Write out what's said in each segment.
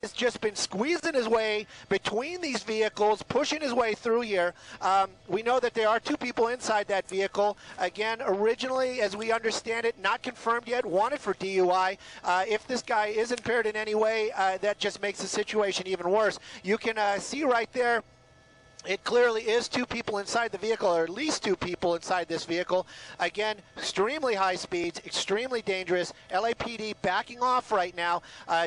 has just been squeezing his way between these vehicles, pushing his way through here. We know that there are two people inside that vehicle. Again, originally, as we understand it, not confirmed yet, wanted for DUI. If this guy is impaired in any way, that just makes the situation even worse. You can see right there, it clearly is two people inside the vehicle, or at least two people inside this vehicle. Again, extremely high speeds, extremely dangerous. LAPD backing off right now,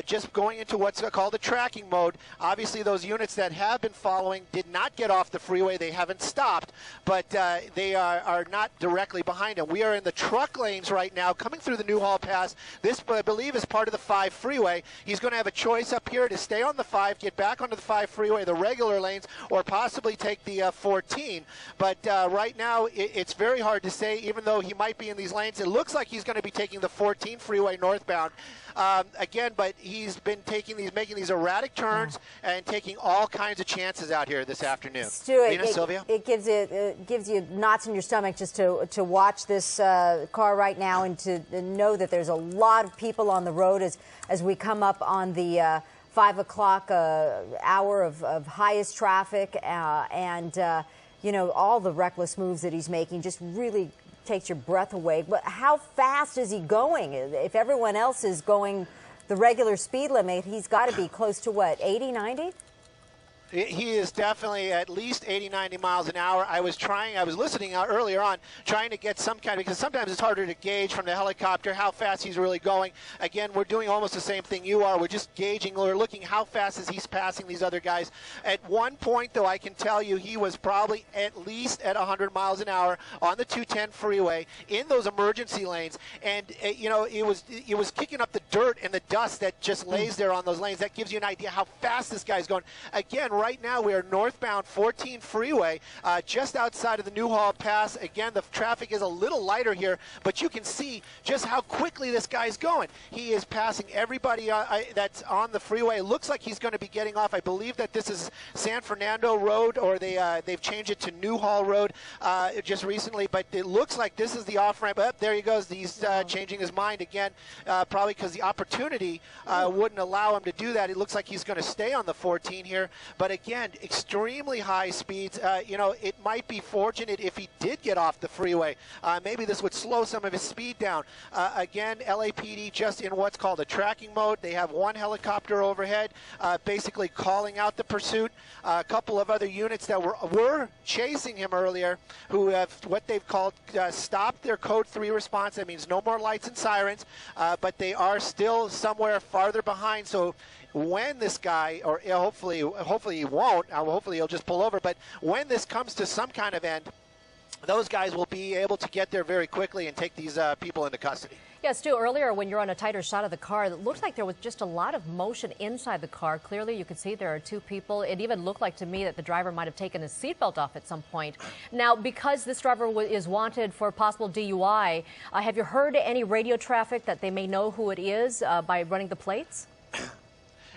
just going into what's called the tracking mode. Obviously, those units that have been following did not get off the freeway. They haven't stopped, but they are not directly behind them. We are in the truck lanes right now, coming through the Newhall Pass. This, I believe, is part of the 5 freeway. He's going to have a choice up here to stay on the 5, get back onto the 5 freeway, the regular lanes, or possibly take the 14. But right now it's very hard to say, even though he might be in these lanes. It looks like he's going to be taking the 14 freeway northbound. Again, but he's been making these erratic turns and taking all kinds of chances out here this afternoon. Stu, Sylvia? It gives you knots in your stomach just to watch this car right now, and to know that there's a lot of people on the road as we come up on the 5 o'clock hour of highest traffic, and you know, all the reckless moves that he's making just really takes your breath away. But how fast is he going? If everyone else is going the regular speed limit, he's got to be close to what, 80, 90? He is definitely at least 80, 90 miles an hour. I was listening earlier on, trying to get some kind of, because sometimes it's harder to gauge from the helicopter how fast he's really going. Again, we're doing almost the same thing you are. We're just gauging, we're looking how fast is he's passing these other guys. At one point, though, I can tell you he was probably at least at 100 miles an hour on the 210 freeway in those emergency lanes. And, you know, it was kicking up the dirt and the dust that just lays there on those lanes. That gives you an idea how fast this guy's going. Again, right now we are northbound 14 freeway, just outside of the Newhall Pass. Again, the traffic is a little lighter here, but you can see just how quickly this guy's going. He is passing everybody that's on the freeway. It looks like he's going to be getting off. I believe that this is San Fernando Road, or they've changed it to Newhall Road just recently, but it looks like this is the off-ramp. Oh, there he goes. He's changing his mind again, probably because the opportunity wouldn't allow him to do that. It looks like he's going to stay on the 14 here, but again, extremely high speeds. You know, it might be fortunate if he did get off the freeway. Maybe this would slow some of his speed down. Again, LAPD just in what's called a tracking mode. They have one helicopter overhead, basically calling out the pursuit. A couple of other units that were chasing him earlier, who have what they've called stopped their Code 3 response. That means no more lights and sirens, but they are still somewhere farther behind. So when this guy, or hopefully he won't, hopefully he'll just pull over, but when this comes to some kind of end, those guys will be able to get there very quickly and take these people into custody. Yeah, Stu, earlier when you're on a tighter shot of the car, it looked like there was just a lot of motion inside the car. Clearly, you could see there are two people. It even looked like to me that the driver might have taken his seatbelt off at some point. Now, because this driver is wanted for possible DUI, have you heard any radio traffic that they may know who it is by running the plates?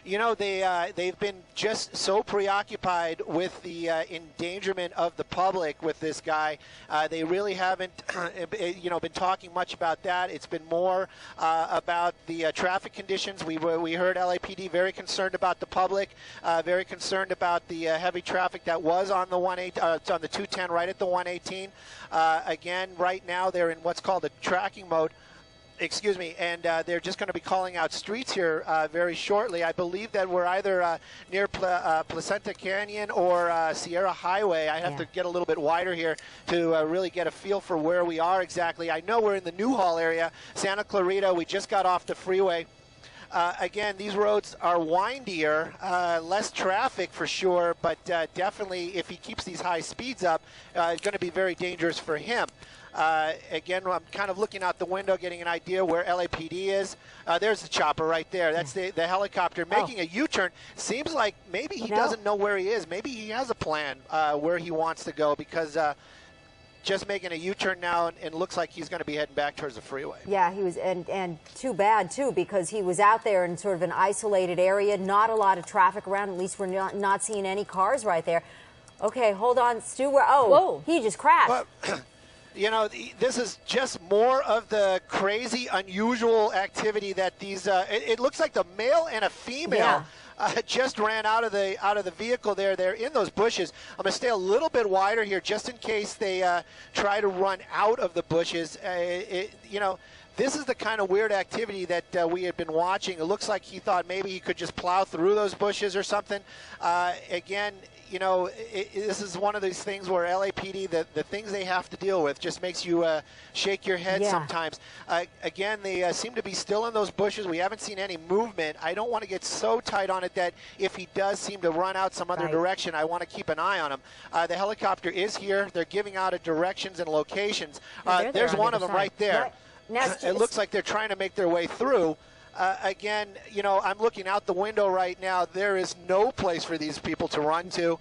You know, they've been just so preoccupied with the endangerment of the public with this guy. They really haven't, you know, been talking much about that. It's been more about the traffic conditions. We heard LAPD very concerned about the public, very concerned about the heavy traffic that was on the on the 210 right at the 118. Again, right now they're in what's called a tracking mode. Excuse me, and they're just going to be calling out streets here very shortly. I believe that we're either near Placenta Canyon or Sierra Highway. I have to get a little bit wider here to really get a feel for where we are exactly. I know we're in the Newhall area, Santa Clarita. We just got off the freeway. Again, these roads are windier, less traffic for sure, but definitely if he keeps these high speeds up, it's going to be very dangerous for him. Again, I'm kind of looking out the window, getting an idea where LAPD is. There's the chopper right there. That's the helicopter making a U-turn. Seems like maybe he doesn't know where he is. Maybe he has a plan where he wants to go, because just making a U-turn now, and looks like he's going to be heading back towards the freeway. Yeah, he was, and too bad, too, because he was out there in sort of an isolated area, not a lot of traffic around. At least we're not seeing any cars right there. Okay, hold on, Stu. Whoa, he just crashed. Well, you know, this is just more of the crazy, unusual activity that these, it looks like the male and a female just ran out of the vehicle there. They're in those bushes. I'm going to stay a little bit wider here just in case they try to run out of the bushes. This is the kind of weird activity that we had been watching. It looks like he thought maybe he could just plow through those bushes or something. Again, this is one of these things where LAPD, the things they have to deal with just makes you shake your head sometimes. Again, they seem to be still in those bushes. We haven't seen any movement. I don't want to get so tight on it that if he does seem to run out some other direction, I want to keep an eye on him. The helicopter is here. They're giving out directions and locations. There's one of them right there. Right. Now, it looks like they're trying to make their way through. Again, I'm looking out the window right now. There is no place for these people to run to.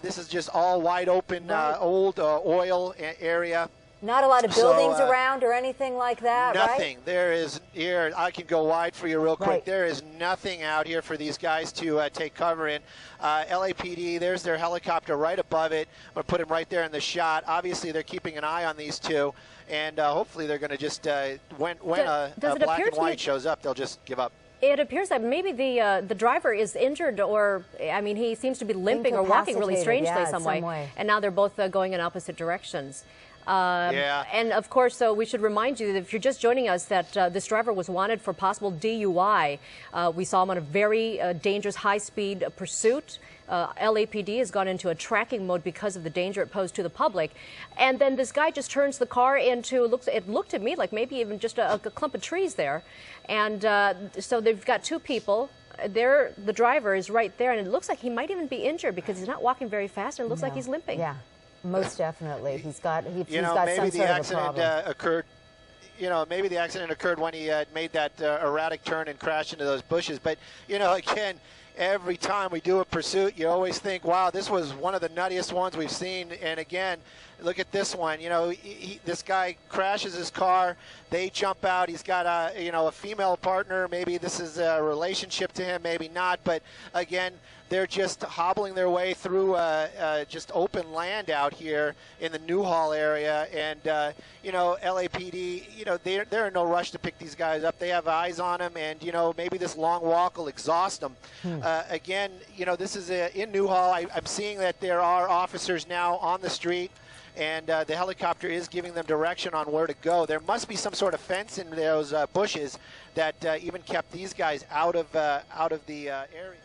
This is just all wide open, old oil area. Not a lot of buildings around or anything like that, nothing. right? There is here. I can go wide for you real quick. Right. There is nothing out here for these guys to take cover in. LAPD, there's their helicopter right above it. I'm going to put him right there in the shot. Obviously, they're keeping an eye on these two, and hopefully they're going to just, when a black and white shows up, they'll just give up. It appears that maybe the driver is injured, or I mean, he seems to be limping or walking really strangely some way. And now they're both going in opposite directions. And of course, so we should remind you that if you're just joining us, that this driver was wanted for possible DUI. We saw him on a very dangerous high-speed pursuit. LAPD has gone into a tracking mode because of the danger it posed to the public. And then this guy just turns the car into, it looked to me like maybe even just a clump of trees there. And so they've got two people. The driver is right there, and it looks like he might even be injured because he's not walking very fast, and it looks like he's limping. Yeah, most definitely. He's got some maybe sort the of accident a problem. occurred. Maybe the accident occurred when he made that erratic turn and crashed into those bushes. But again, every time we do a pursuit, you always think, wow, this was one of the nuttiest ones we've seen. And again, look at this one. This guy crashes his car. They jump out. He's got a female partner. Maybe this is a relationship to him, maybe not. But again, they're just hobbling their way through just open land out here in the Newhall area. And, LAPD, they're in no rush to pick these guys up. They have eyes on them, and, maybe this long walk will exhaust them. Again, this is in Newhall. I'm seeing that there are officers now on the street, and the helicopter is giving them direction on where to go. There must be some sort of fence in those bushes that even kept these guys out of the area.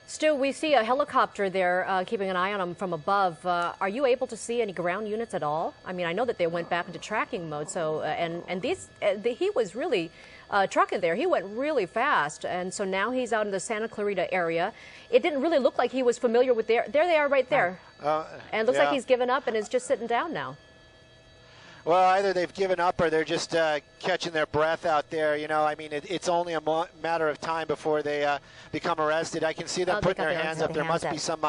Stu, we see a helicopter there keeping an eye on them from above. Are you able to see any ground units at all? I mean, I know that they went back into tracking mode, so he was really trucking there. He went really fast, and so now he's out in the Santa Clarita area. It didn't really look like he was familiar with there they are right there. And it looks like he's given up and is just sitting down now. Well, either they've given up or they're just catching their breath out there. I mean, it's only a matter of time before they become arrested. I can see them putting their hands up. There must be some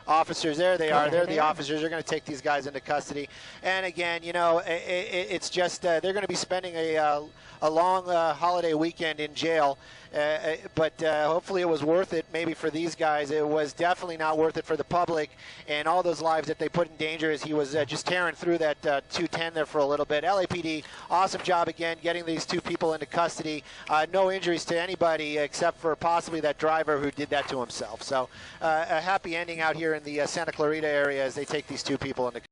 officers. There they are. They're the officers. They're going to take these guys into custody. And again, it's just they're going to be spending a long holiday weekend in jail. But hopefully it was worth it maybe for these guys. It was definitely not worth it for the public and all those lives that they put in danger as he was just tearing through that 210 there for a little bit. LAPD, awesome job again getting these two people into custody. No injuries to anybody except for possibly that driver who did that to himself. So a happy ending out here in the Santa Clarita area as they take these two people into custody.